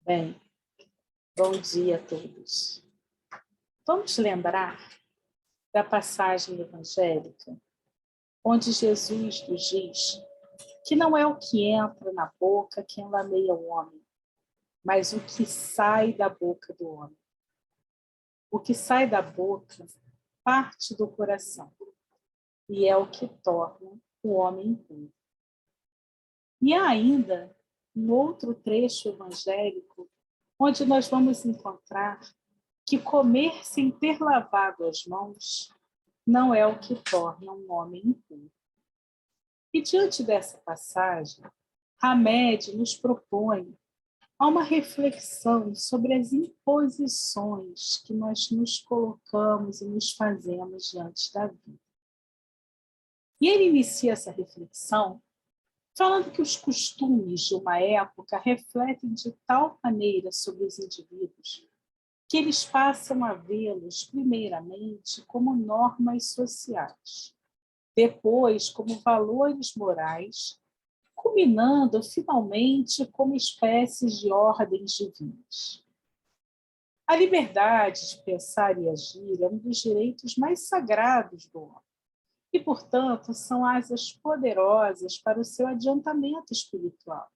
Bem, bom dia a todos. Vamos lembrar da passagem evangélica onde Jesus nos diz que não é o que entra na boca quem lameia o homem, mas o que sai da boca do homem. O que sai da boca parte do coração e é o que torna o homem impuro. E há ainda um outro trecho evangélico onde nós vamos encontrar que comer sem ter lavado as mãos não é o que torna um homem impuro. E diante dessa passagem, Hamed nos propõe uma reflexão sobre as imposições que nós nos colocamos e nos fazemos diante da vida. E ele inicia essa reflexão falando que os costumes de uma época refletem de tal maneira sobre os indivíduos que eles passam a vê-los, primeiramente, como normas sociais, depois como valores morais, culminando, finalmente, como espécies de ordens divinas. A liberdade de pensar e agir é um dos direitos mais sagrados do homem e, portanto, são asas poderosas para o seu adiantamento espiritual.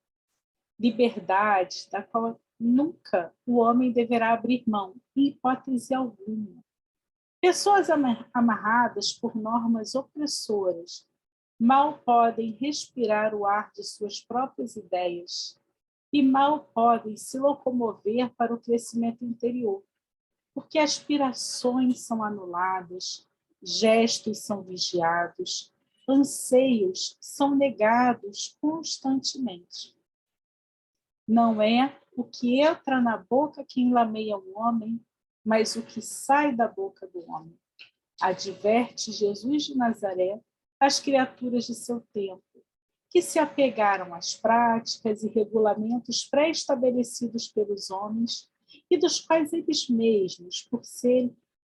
Liberdade da qual nunca o homem deverá abrir mão, em hipótese alguma. Pessoas amarradas por normas opressoras mal podem respirar o ar de suas próprias ideias e mal podem se locomover para o crescimento interior, porque aspirações são anuladas, gestos são vigiados, anseios são negados constantemente. Não é o que entra na boca quem lameia o homem, mas o que sai da boca do homem. Adverte Jesus de Nazaré às criaturas de seu tempo, que se apegaram às práticas e regulamentos pré-estabelecidos pelos homens e dos quais eles mesmos, por serem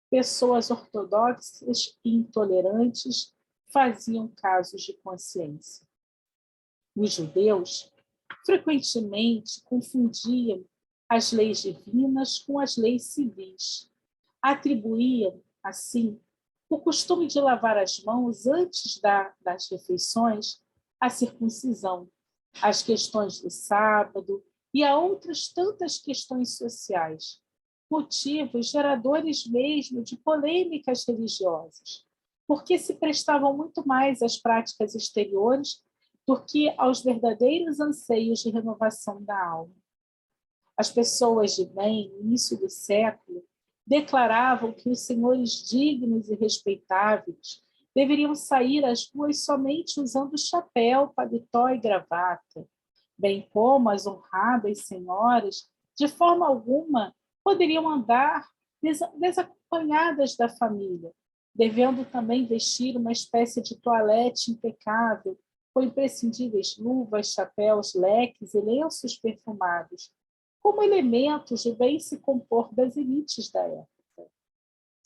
pessoas ortodoxas e intolerantes, faziam casos de consciência. Os judeus frequentemente confundiam as leis divinas com as leis civis. Atribuíam, assim, o costume de lavar as mãos antes das refeições à circuncisão, às questões do sábado e a outras tantas questões sociais, motivos geradores mesmo de polêmicas religiosas, porque se prestavam muito mais às práticas exteriores do que aos verdadeiros anseios de renovação da alma. As pessoas de bem, no início do século, declaravam que os senhores dignos e respeitáveis deveriam sair às ruas somente usando chapéu, paletó e gravata, bem como as honradas senhoras, de forma alguma, poderiam andar desacompanhadas da família, devendo também vestir uma espécie de toalete impecável, com imprescindíveis luvas, chapéus, leques e lenços perfumados, como elementos de bem se compor das elites da época.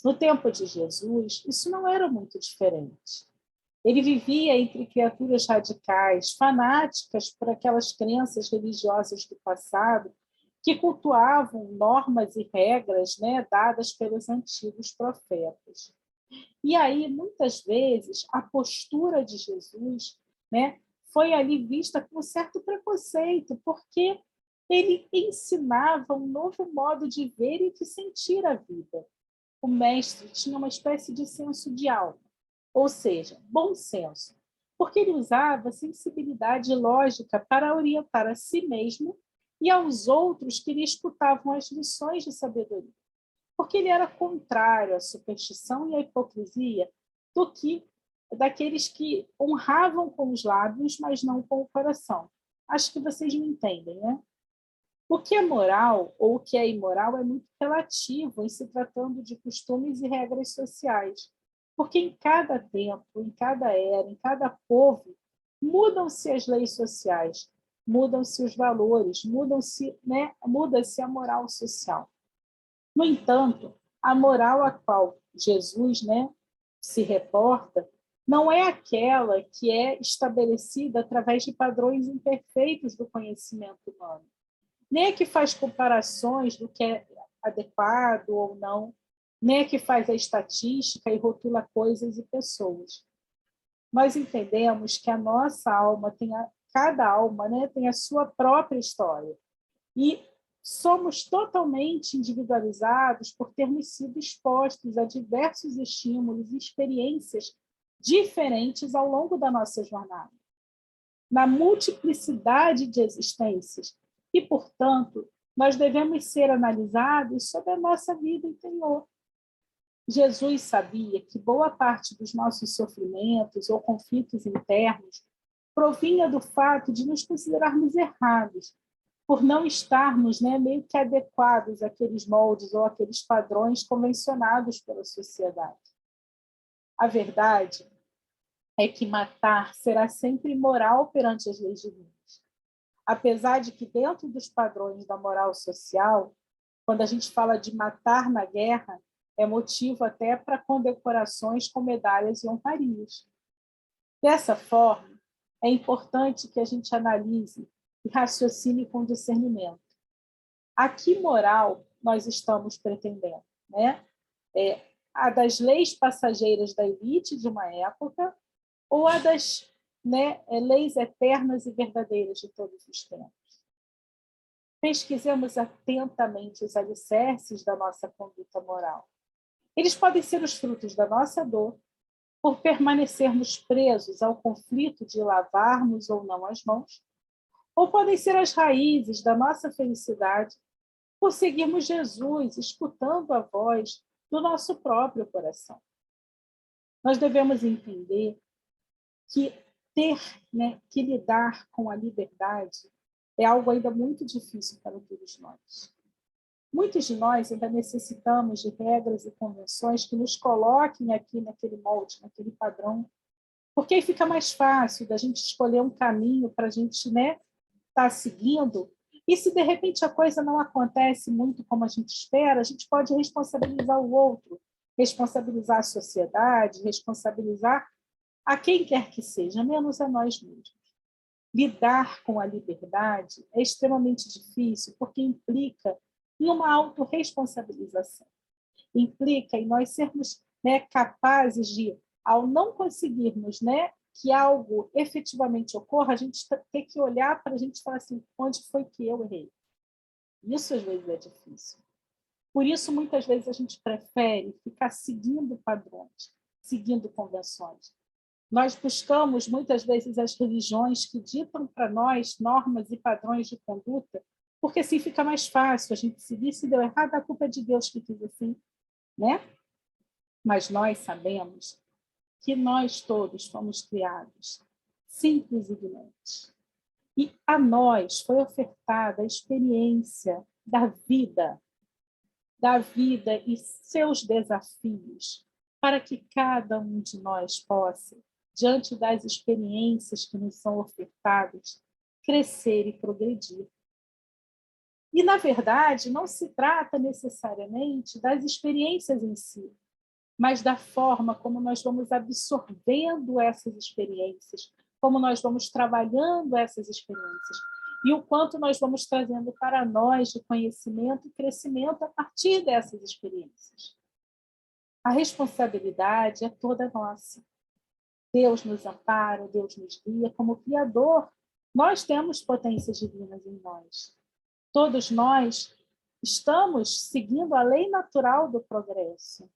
No tempo de Jesus, isso não era muito diferente. Ele vivia entre criaturas radicais, fanáticas por aquelas crenças religiosas do passado que cultuavam normas e regras, dadas pelos antigos profetas. E aí, muitas vezes, a postura de Jesus, foi ali vista com certo preconceito, porque ele ensinava um novo modo de ver e de sentir a vida. O mestre tinha uma espécie de senso de alma, ou seja, bom senso, porque ele usava sensibilidade lógica para orientar a si mesmo e aos outros que lhe escutavam as lições de sabedoria, porque ele era contrário à superstição e à hipocrisia daqueles que honravam com os lábios, mas não com o coração. Acho que vocês me entendem, né? O que é moral ou o que é imoral é muito relativo em se tratando de costumes e regras sociais, porque em cada tempo, em cada era, em cada povo, mudam-se as leis sociais, mudam-se os valores, muda-se a moral social. No entanto, a moral a qual Jesus se reporta não é aquela que é estabelecida através de padrões imperfeitos do conhecimento humano, nem é que faz comparações do que é adequado ou não, nem é que faz a estatística e rotula coisas e pessoas. Nós entendemos que a nossa alma cada alma, né, tem a sua própria história. E somos totalmente individualizados por termos sido expostos a diversos estímulos e experiências diferentes ao longo da nossa jornada, na multiplicidade de existências. E, portanto, nós devemos ser analisados sobre a nossa vida interior. Jesus sabia que boa parte dos nossos sofrimentos ou conflitos internos provinha do fato de nos considerarmos errados, por não estarmos, né, meio que adequados àqueles moldes ou àqueles padrões convencionados pela sociedade. A verdade é que matar será sempre imoral perante as leis divinas. Apesar de que, dentro dos padrões da moral social, quando a gente fala de matar na guerra, é motivo até para condecorações com medalhas e honrarias. Dessa forma, é importante que a gente analise e raciocine com discernimento. A que moral nós estamos pretendendo? Né? A das leis passageiras da elite de uma época ou a das, né, leis eternas e verdadeiras de todos os tempos? Pesquisemos atentamente os alicerces da nossa conduta moral. Eles podem ser os frutos da nossa dor, por permanecermos presos ao conflito de lavarmos ou não as mãos, ou podem ser as raízes da nossa felicidade, por seguirmos Jesus, escutando a voz do nosso próprio coração. Nós devemos entender que ter, né, que lidar com a liberdade é algo ainda muito difícil para todos nós. Muitos de nós ainda necessitamos de regras e convenções que nos coloquem aqui naquele molde, naquele padrão, porque aí fica mais fácil da gente escolher um caminho para a gente, né, estar seguindo. E se de repente a coisa não acontece muito como a gente espera, a gente pode responsabilizar o outro, responsabilizar a sociedade, responsabilizar a quem quer que seja, menos a nós mesmos. Lidar com a liberdade é extremamente difícil, porque implica em uma autorresponsabilização. Implica em nós sermos, né, capazes de, ao não conseguirmos, né, que algo efetivamente ocorra, a gente ter que olhar para a gente e falar assim, onde foi que eu errei? Isso às vezes é difícil. Por isso, muitas vezes, a gente prefere ficar seguindo padrões, seguindo convenções. Nós buscamos, muitas vezes, as religiões que ditam para nós normas e padrões de conduta, porque assim fica mais fácil a gente seguir. Se deu errado, a culpa é de Deus que quis assim, né? Mas nós sabemos que nós todos fomos criados simples e ignorantes. E a nós foi ofertada a experiência da vida e seus desafios, para que cada um de nós possa, diante das experiências que nos são ofertadas, crescer e progredir. E, na verdade, não se trata necessariamente das experiências em si, mas da forma como nós vamos absorvendo essas experiências, como nós vamos trabalhando essas experiências e o quanto nós vamos trazendo para nós de conhecimento e crescimento a partir dessas experiências. A responsabilidade é toda nossa. Deus nos ampara, Deus nos guia como Criador. Nós temos potências divinas em nós. Todos nós estamos seguindo a lei natural do progresso,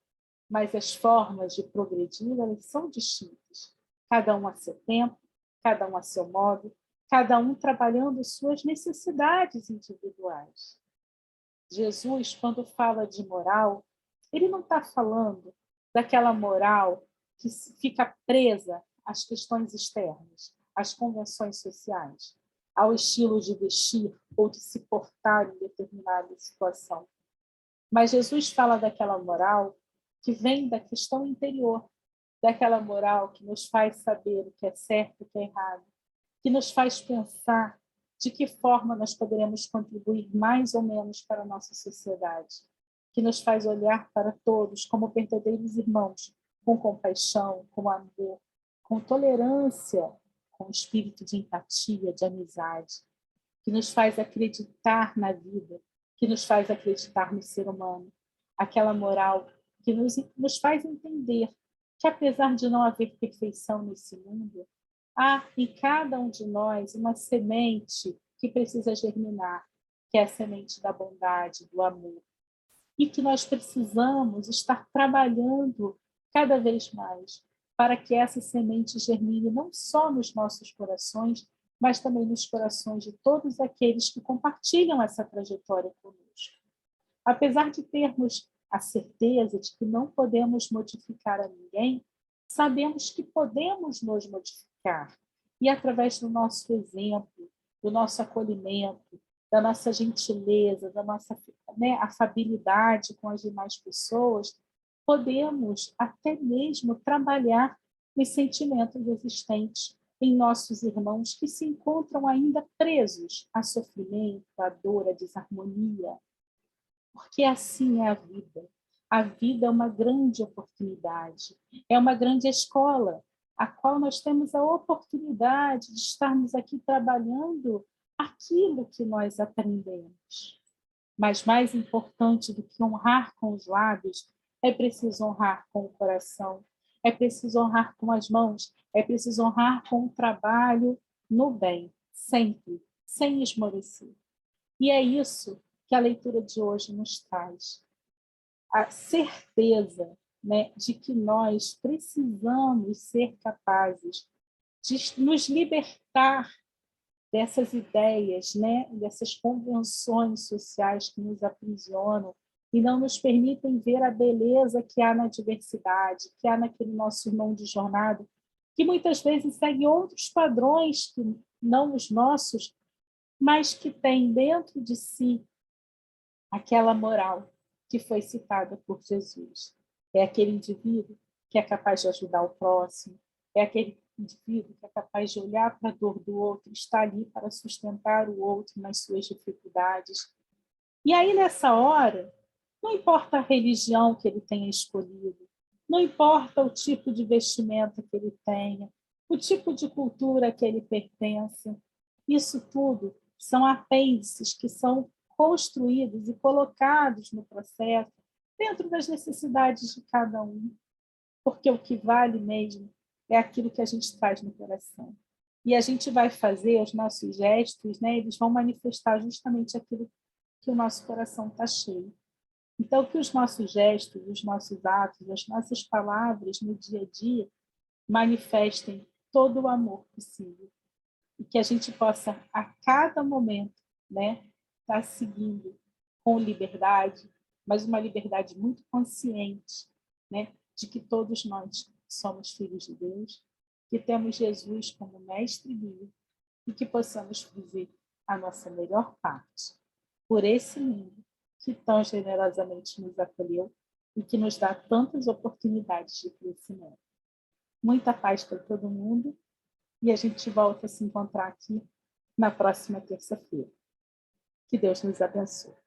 mas as formas de progredir, elas são distintas. Cada um a seu tempo, cada um a seu modo, cada um trabalhando suas necessidades individuais. Jesus, quando fala de moral, ele não está falando daquela moral que fica presa às questões externas, às convenções sociais, ao estilo de vestir ou de se portar em determinada situação. Mas Jesus fala daquela moral que vem da questão interior, daquela moral que nos faz saber o que é certo e o que é errado, que nos faz pensar de que forma nós poderemos contribuir mais ou menos para a nossa sociedade, que nos faz olhar para todos como verdadeiros irmãos, com compaixão, com amor, com tolerância, com espírito de empatia, de amizade. que nos faz acreditar na vida, que nos faz acreditar no ser humano. Aquela moral que nos faz entender que, apesar de não haver perfeição nesse mundo, há em cada um de nós uma semente que precisa germinar, que é a semente da bondade, do amor. E que nós precisamos estar trabalhando cada vez mais para que essa semente germine não só nos nossos corações, mas também nos corações de todos aqueles que compartilham essa trajetória conosco. Apesar de termos a certeza de que não podemos modificar a ninguém, sabemos que podemos nos modificar. E através do nosso exemplo, do nosso acolhimento, da nossa gentileza, da nossa afabilidade com as demais pessoas, podemos até mesmo trabalhar os sentimentos existentes em nossos irmãos que se encontram ainda presos a sofrimento, a dor, a desarmonia. Porque assim é a vida. A vida é uma grande oportunidade, é uma grande escola, a qual nós temos a oportunidade de estarmos aqui trabalhando aquilo que nós aprendemos. Mas mais importante do que honrar com os lábios, é preciso honrar com o coração, é preciso honrar com as mãos, é preciso honrar com o trabalho no bem, sempre, sem esmorecer. E é isso que a leitura de hoje nos traz. A certeza, né, de que nós precisamos ser capazes de nos libertar dessas ideias, né, dessas convenções sociais que nos aprisionam e não nos permitem ver a beleza que há na diversidade, que há naquele nosso irmão de jornada, que muitas vezes segue outros padrões que não os nossos, mas que tem dentro de si aquela moral que foi citada por Jesus. É aquele indivíduo que é capaz de ajudar o próximo, é aquele indivíduo que é capaz de olhar para a dor do outro, estar ali para sustentar o outro nas suas dificuldades. E aí, nessa hora, não importa a religião que ele tenha escolhido, não importa o tipo de vestimenta que ele tenha, o tipo de cultura que ele pertence, isso tudo são apêndices que são construídos e colocados no processo dentro das necessidades de cada um, porque o que vale mesmo é aquilo que a gente traz no coração. E a gente vai fazer os nossos gestos, né? Eles vão manifestar justamente aquilo que o nosso coração está cheio. Então, que os nossos gestos, os nossos atos, as nossas palavras no dia a dia manifestem todo o amor possível. E que a gente possa, a cada momento, né, estar seguindo com liberdade, mas uma liberdade muito consciente, né, de que todos nós somos filhos de Deus, que temos Jesus como mestre e guia, e que possamos fazer a nossa melhor parte por esse mundo que tão generosamente nos acolheu e que nos dá tantas oportunidades de crescimento. Muita paz para todo mundo e a gente volta a se encontrar aqui na próxima terça-feira. Que Deus nos abençoe.